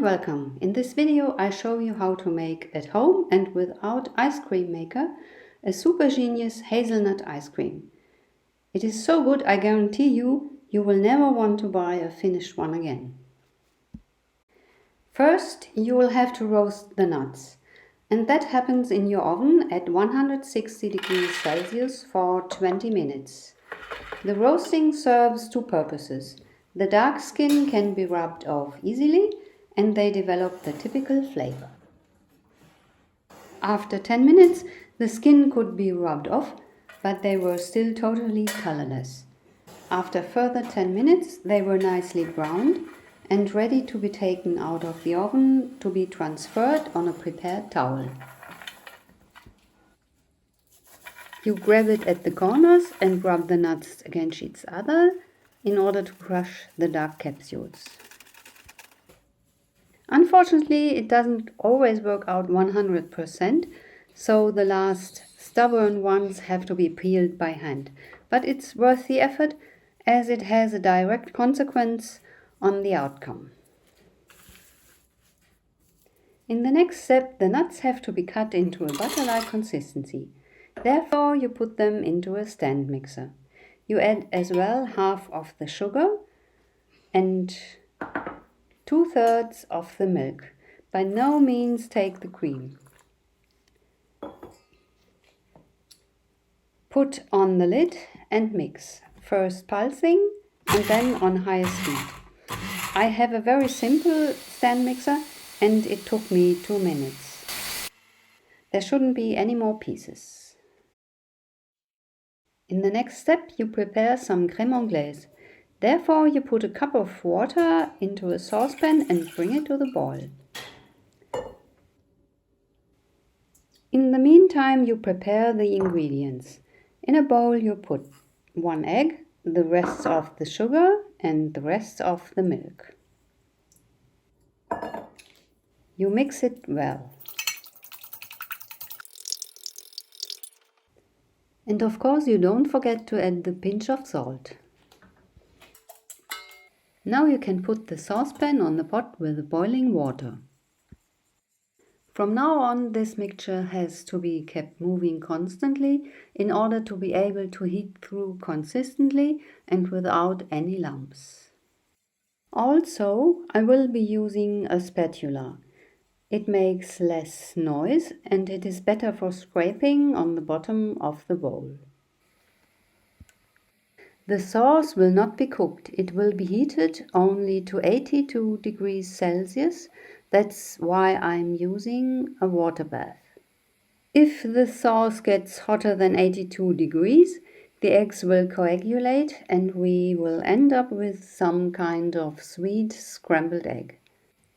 welcome. In this video I show you how to make at home and without ice cream maker a super genius hazelnut ice cream. It is so good I guarantee you will never want to buy a finished one again. First you will have to roast the nuts, and that happens in your oven at 160 degrees Celsius for 20 minutes. The roasting serves two purposes. The dark skin can be rubbed off easily and they develop the typical flavor. After 10 minutes, the skin could be rubbed off, but they were still totally colorless. After further 10 minutes, they were nicely browned and ready to be taken out of the oven to be transferred on a prepared towel. You grab it at the corners and rub the nuts against each other in order to crush the dark capsules. Unfortunately, it doesn't always work out 100%, so the last stubborn ones have to be peeled by hand. But it's worth the effort as it has a direct consequence on the outcome. In the next step, the nuts have to be cut into a butter-like consistency. Therefore, you put them into a stand mixer. You add as well half of the sugar and 2/3 of the milk. By no means take the cream. Put on the lid and mix, first pulsing and then on high speed. I have a very simple stand mixer and it took me 2 minutes. There shouldn't be any more pieces. In the next step you prepare some crème anglaise. Therefore, you put a cup of water into a saucepan and bring it to the boil. In the meantime, you prepare the ingredients. In a bowl, you put 1 egg, the rest of the sugar and the rest of the milk. You mix it well. And of course, you don't forget to add the pinch of salt. Now you can put the saucepan on the pot with the boiling water. From now on, this mixture has to be kept moving constantly in order to be able to heat through consistently and without any lumps. Also, I will be using a spatula. It makes less noise and it is better for scraping on the bottom of the bowl. The sauce will not be cooked, it will be heated only to 82 degrees Celsius. That's why I'm using a water bath. If the sauce gets hotter than 82 degrees, the eggs will coagulate and we will end up with some kind of sweet scrambled egg.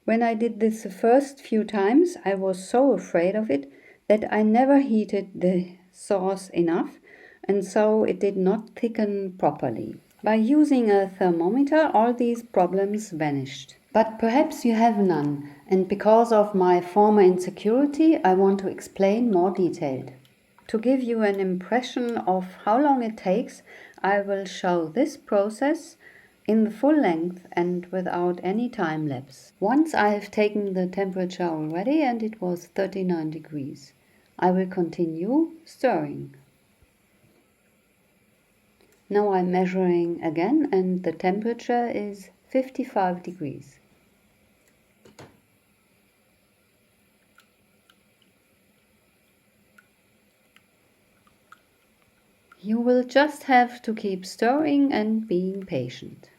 When I did this the first few times, I was so afraid of it that I never heated the sauce enough, and so it did not thicken properly. By using a thermometer, all these problems vanished. But perhaps you have none, and because of my former insecurity, I want to explain more detailed. To give you an impression of how long it takes, I will show this process in the full length and without any time lapse. Once I have taken the temperature already and it was 39 degrees. I will continue stirring. Now I'm measuring again and the temperature is 55 degrees. You will just have to keep stirring and being patient.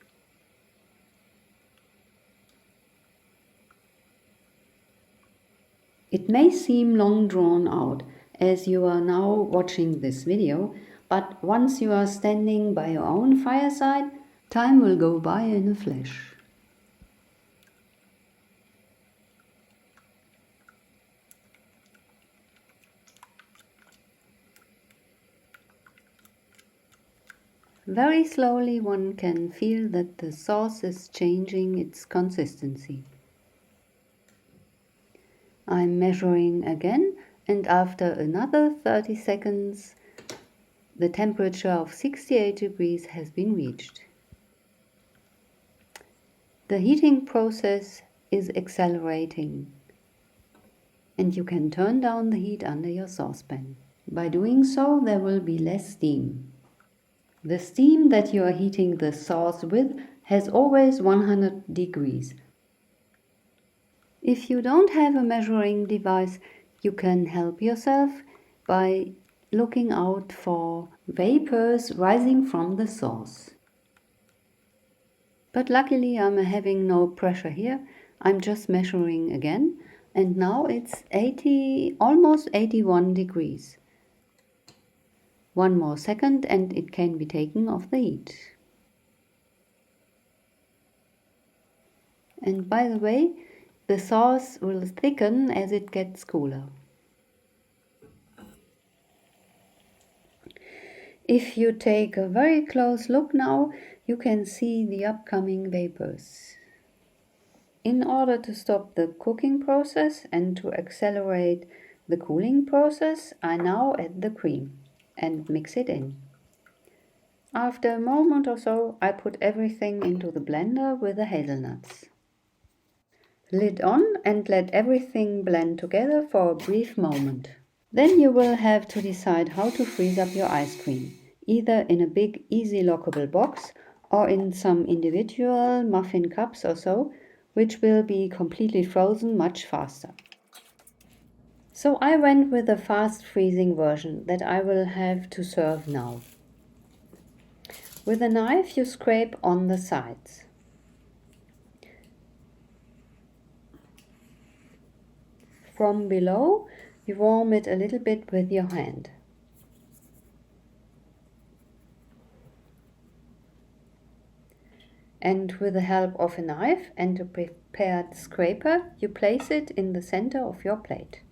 It may seem long drawn out as you are now watching this video, but once you are standing by your own fireside, time will go by in a flash. Very slowly one can feel that the sauce is changing its consistency. I'm measuring again and after another 30 seconds the temperature of 68 degrees has been reached. The heating process is accelerating, and you can turn down the heat under your saucepan. By doing so, there will be less steam. The steam that you are heating the sauce with has always 100 degrees. If you don't have a measuring device, you can help yourself by looking out for vapors rising from the sauce. But luckily I'm having no pressure here. I'm just measuring again, and now it's almost 81 degrees. One more second and it can be taken off the heat. And by the way, the sauce will thicken as it gets cooler. If you take a very close look now, you can see the upcoming vapors. In order to stop the cooking process and to accelerate the cooling process, I now add the cream and mix it in. After a moment or so, I put everything into the blender with the hazelnuts. Lid on and let everything blend together for a brief moment. Then you will have to decide how to freeze up your ice cream, either in a big easy lockable box or in some individual muffin cups or so, which will be completely frozen much faster. So I went with the fast freezing version that I will have to serve now. With a knife you scrape on the sides. From below, you warm it a little bit with your hand. And with the help of a knife and a prepared scraper, you place it in the center of your plate.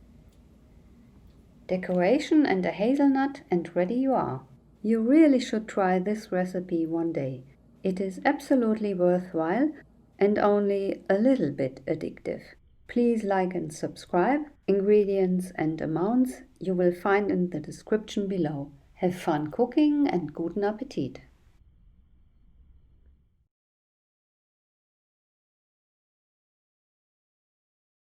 Decoration and a hazelnut and ready you are. You really should try this recipe one day. It is absolutely worthwhile and only a little bit addictive. Please like and subscribe. Ingredients and amounts you will find in the description below. Have fun cooking and guten Appetit!